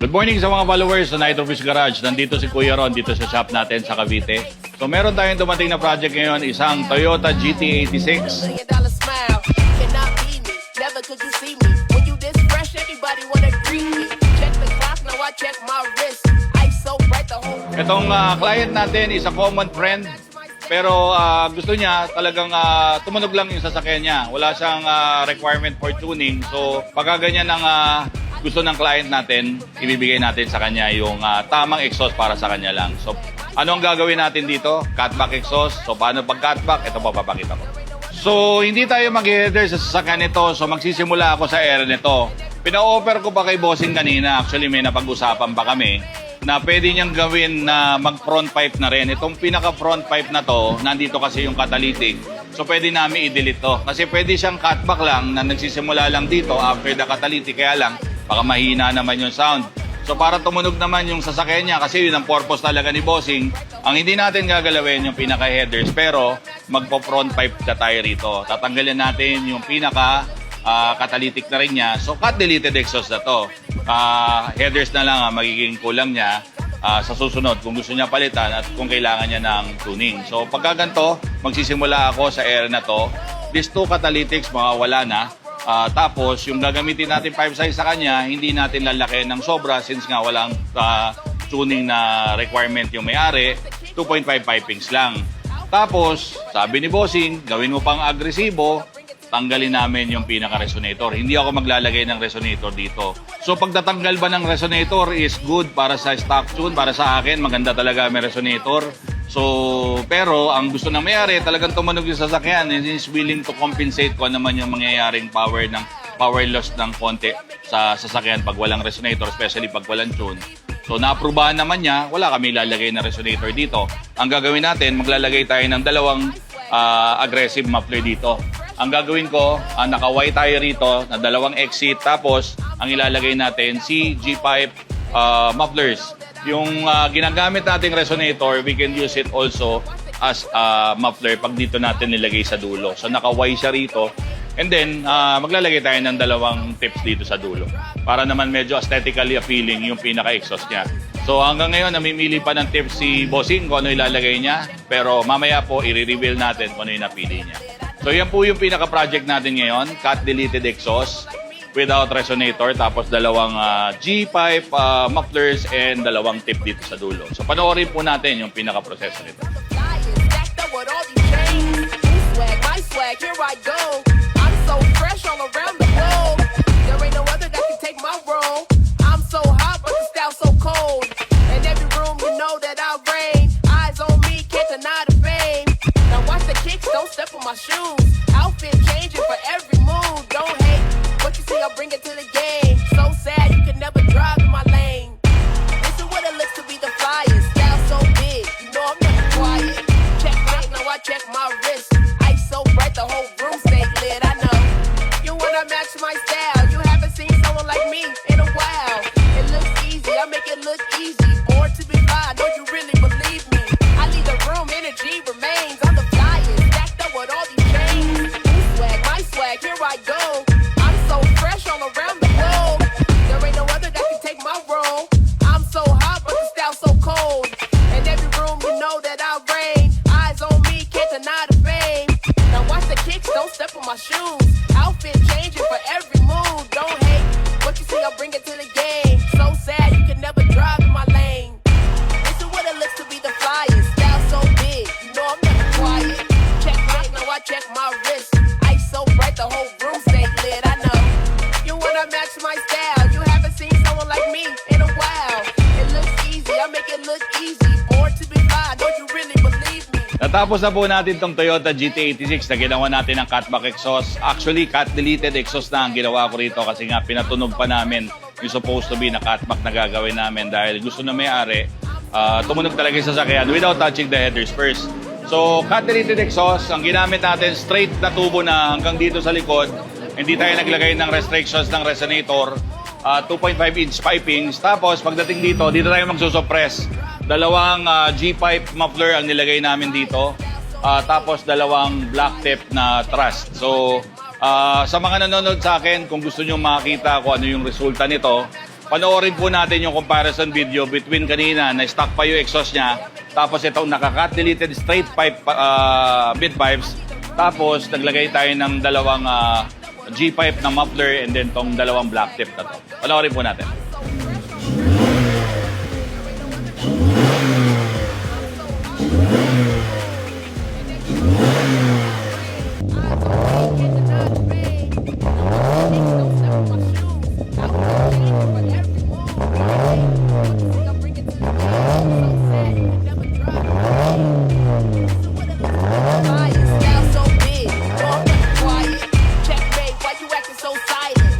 Good morning sa mga followers sa Nitro Fish Garage. Nandito si Kuya Ron dito sa shop natin sa Cavite. So meron tayong dumating na project ngayon, isang Toyota GT86. $1 smile, cannot be me. Never could you see me. When you this fresh, everybody wanna greet me. Check the clock, now I check my wrist. Ice so bright the whole. Itong client natin is a common friend. Pero gusto niya talagang tumunog lang yung sasakyan niya. Wala siyang requirement for tuning. So pagka ganyan ang gusto ng client natin, ibibigay natin sa kanya yung tamang exhaust para sa kanya lang. So ano ang gagawin natin dito? Cutback exhaust. So paano pag cutback? Ito pa papakita ko. So hindi tayo mag-header sa sasakyan nito. So magsisimula ako sa air nito. Pina-offer ko pa kay bossing kanina. Actually may napag-usapan pa kami na pwede niyang gawin na mag-front pipe na rin. Itong pinaka-front pipe na to, nandito kasi yung catalytic. So pwede namin i-delete to. Kasi pwede siyang cutback lang na nagsisimula lang dito after the catalytic. Kaya lang, baka mahina naman yung sound. So para tumunog naman yung sasakyan niya, kasi yun ang purpose talaga ni bossing, ang hindi natin gagalawin yung pinaka-headers, pero magpo-front pipe na tayo rito. Tatanggalin natin yung pinaka-catalytic na rin niya. So cut deleted exhaust na to. Headers na lang magiging kulang niya sa susunod kung gusto niya palitan at kung kailangan niya ng tuning. So pagka ganito, magsisimula ako sa air na to. These two catalytics mawawala na. Tapos yung gagamitin natin pipe size sa kanya, hindi natin lalaki ng sobra since nga walang tuning na requirement yung may-ari. 2.5 pipings lang. Tapos sabi ni bossing, gawin mo pang agresibo, tanggalin namin yung pinaka-resonator. Hindi ako maglalagay ng resonator dito. So pagtatanggal ba ng resonator is good para sa stock tune, para sa akin maganda talaga may resonator. So pero ang gusto ng may-ari talagang tumunog yung sasakyan and is willing to compensate kung ano naman yung mangyayaring power loss ng konti sa sasakyan pag walang resonator, especially pag walang tune. So naaprubahan naman niya, wala kami lalagay na resonator dito. Ang gagawin natin, maglalagay tayo ng dalawang aggressive muffler dito. Ang gagawin ko, naka-Y tayo rito na dalawang exit, tapos ang ilalagay natin si G-pipe mufflers. Yung ginagamit nating resonator, we can use it also as muffler pag dito natin nilagay sa dulo. So naka-Y siya rito. And then, maglalagay tayo ng dalawang tips dito sa dulo. Para naman medyo aesthetically appealing yung pinaka-exhaust niya. So hanggang ngayon, namimili pa ng tips si bossing kung ano ilalagay niya. Pero mamaya po, i-reveal natin kung ano yung napili niya. So yan po yung pinaka-project natin ngayon. Cut deleted exhaust without resonator. Tapos dalawang G-pipe mufflers and dalawang tip dito sa dulo. So panoorin po natin yung pinaka-proseso nito. Here I go. I'm so fresh all around the globe. There ain't no other that can take my role. I'm so hot, but the style so cold. In every room, you know that I reign. Eyes on me, can't deny the fame. Now watch the kicks, don't step on my shoes. Outfit changing for every move. Don't hate what you see, I'll bring it to the game. So sad, you can never drive in my lane. This is what it looks to be the flyest. Style so big, you know I'm never quiet. Check back, now I check my wrist. Ice so bright, the whole room stay lit. I know you wanna match my style. You haven't seen someone like me in a while. It looks easy, I make it look easy. Born to be fly, know you really believe me. I leave the room, energy remains. I'm the flyest, stacked up with all these chains. New swag, my swag, here I go. I'm so fresh all around the globe. There ain't no other that can take my role. I'm so hot, but the style so cold. In every room, you know that I reign. Eyes on me, can't deny the fame. Now watch the kicks, don't step on my shoes. Outfit changing for every move. Don't hate what you see, I'll bring it to the game. So sad, you can never drive in my lane. This is what it looks to be the flyest. Style so big, you know I'm never quiet. Check back, now I check my wrist. Ice so bright, the whole room stay lit. I know you wanna match my style. You haven't seen someone like me in a while. It looks easy, I make it look easy. Born to be fly, don't you really believe me? Natapos na po natin tong Toyota GT86 na ginawa natin ng cutback exhaust. Actually, cut deleted exhaust na ang ginawa ko rito kasi nga pinatunog pa namin yung supposed to be na cutback na gagawin namin dahil gusto na may-ari tumunog talaga yung sasakyan without touching the headers first. So, cut deleted exhaust, ang ginamit natin straight na tubo na hanggang dito sa likod. Hindi tayo naglagay ng restrictions ng resonator. 2.5-inch pipings. Tapos, pagdating dito tayo magsusuppress. Dalawang G-pipe muffler ang nilagay namin dito. Tapos, dalawang black tip na truss. So, sa mga nanonood sa akin, kung gusto nyo makita kung ano yung resulta nito, panoorin po natin yung comparison video between kanina na stock pa yung exhaust niya, tapos itong naka-cut deleted straight pipe mid pipes, tapos naglagay tayo ng dalawang G-pipe na muffler and then tong dalawang black tip na to. Panoorin po natin. Style so big, talk quiet. Checkmate, why you acting so silent?